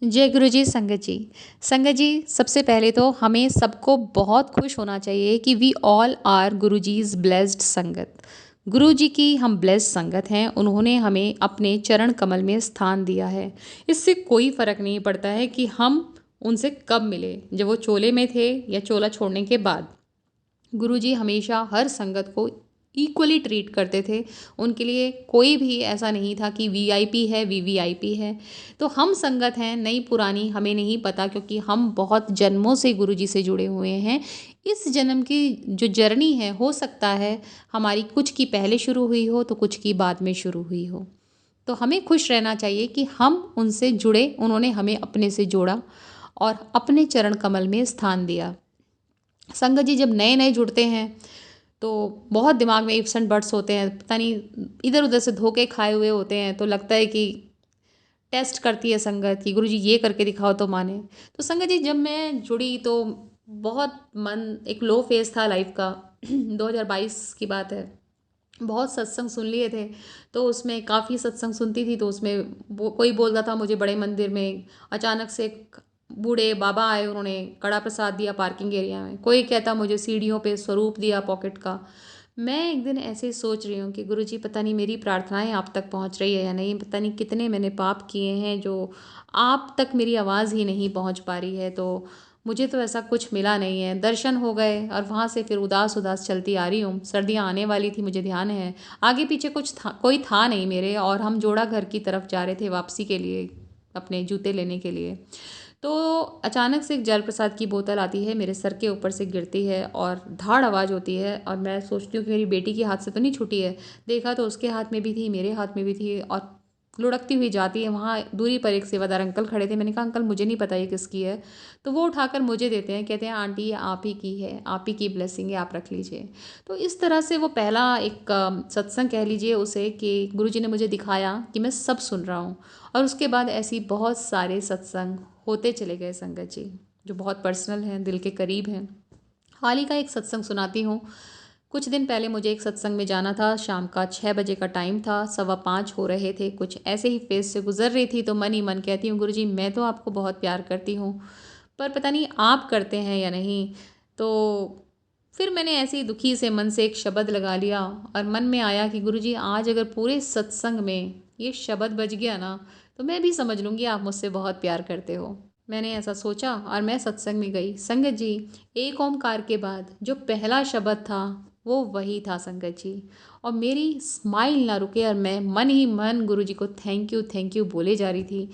जय गुरु जी। संगत जी। संगत जी, सबसे पहले तो हमें सबको बहुत खुश होना चाहिए कि we all are Guru जीज blessed संगत। गुरु जी की हम ब्लेस्ड संगत हैं। उन्होंने हमें अपने चरण कमल में स्थान दिया है। इससे कोई फ़र्क नहीं पड़ता है कि हम उनसे कब मिले, जब वो चोले में थे या चोला छोड़ने के बाद। गुरुजी हमेशा हर संगत को इक्वली ट्रीट करते थे। उनके लिए कोई भी ऐसा नहीं था कि वीआईपी है, वीवीआईपी है। तो हम संगत हैं, नई पुरानी हमें नहीं पता, क्योंकि हम बहुत जन्मों से गुरुजी से जुड़े हुए हैं। इस जन्म की जो जर्नी है, हो सकता है हमारी कुछ की पहले शुरू हुई हो तो कुछ की बाद में शुरू हुई हो। तो हमें खुश रहना चाहिए कि हम उनसे जुड़े, उन्होंने हमें अपने से जोड़ा और अपने चरण कमल में स्थान दिया। संगत जी जब नए नए जुड़ते हैं तो बहुत दिमाग में इफ्स एंड बट्स होते हैं, पता नहीं इधर उधर से धोखे खाए हुए होते हैं। तो लगता है कि टेस्ट करती है संगत कि गुरुजी ये करके दिखाओ तो माने। तो संगत जी जब मैं जुड़ी तो बहुत मन, एक लो फेज था लाइफ का 2022 की बात है। बहुत सत्संग सुन लिए थे, तो उसमें काफ़ी सत्संग सुनती थी। तो उसमें कोई बोलता था मुझे बड़े मंदिर में, अचानक से एक बूढ़े बाबा आए, उन्होंने कड़ा प्रसाद दिया पार्किंग एरिया में। कोई कहता मुझे सीढ़ियों पे स्वरूप दिया पॉकेट का। मैं एक दिन ऐसे ही सोच रही हूँ कि गुरुजी पता नहीं मेरी प्रार्थनाएं आप तक पहुँच रही है या नहीं, पता नहीं कितने मैंने पाप किए हैं जो आप तक मेरी आवाज़ ही नहीं पहुँच पा रही है। तो मुझे तो ऐसा कुछ मिला नहीं है। दर्शन हो गए और वहाँ से फिर उदास उदास चलती आ रही हूँ। सर्दियाँ आने वाली थी, मुझे ध्यान है। आगे पीछे कुछ था, कोई था नहीं मेरे, और हम जोड़ा घर की तरफ जा रहे थे वापसी के लिए, अपने जूते लेने के लिए। तो अचानक से एक जल प्रसाद की बोतल आती है, मेरे सर के ऊपर से गिरती है और धाड़ आवाज़ होती है। और मैं सोचती हूँ कि मेरी बेटी के हाथ से तो नहीं छूटी है। देखा तो उसके हाथ में भी थी, मेरे हाथ में भी थी, और लुढ़कती हुई जाती है। वहाँ दूरी पर एक सेवादार अंकल खड़े थे। मैंने कहा अंकल मुझे नहीं पता ये किसकी है। तो वो उठाकर मुझे देते हैं, कहते हैं आंटी ये आप ही की है, आप ही की ब्लेसिंग है, आप रख लीजिए। तो इस तरह से वो पहला एक सत्संग कह लीजिए उसे, कि गुरुजी ने मुझे दिखाया कि मैं सब सुन रहा हूँ। और उसके बाद ऐसी बहुत सारे सत्संग होते चले गए संगत जी, जो बहुत पर्सनल हैं, दिल के करीब हैं। हाल ही का एक सत्संग सुनाती हूँ। कुछ दिन पहले मुझे एक सत्संग में जाना था। शाम का 6 बजे का टाइम था, 4:15 हो रहे थे। कुछ ऐसे ही फेज से गुजर रही थी तो मन ही मन कहती हूँ गुरुजी मैं तो आपको बहुत प्यार करती हूँ, पर पता नहीं आप करते हैं या नहीं। तो फिर मैंने ऐसे ही दुखी से मन से एक शब्द लगा लिया, और मन में आया कि गुरुजी आज अगर पूरे सत्संग में ये शब्द बज गया ना, तो मैं भी समझ लूँगी आप मुझसे बहुत प्यार करते हो। मैंने ऐसा सोचा और मैं सत्संग में गई। संगत जी, एक ओमकार के बाद जो पहला शब्द था वो वही था संगत जी। और मेरी स्माइल ना रुके और मैं मन ही मन गुरुजी को थैंक यू बोले जा रही थी।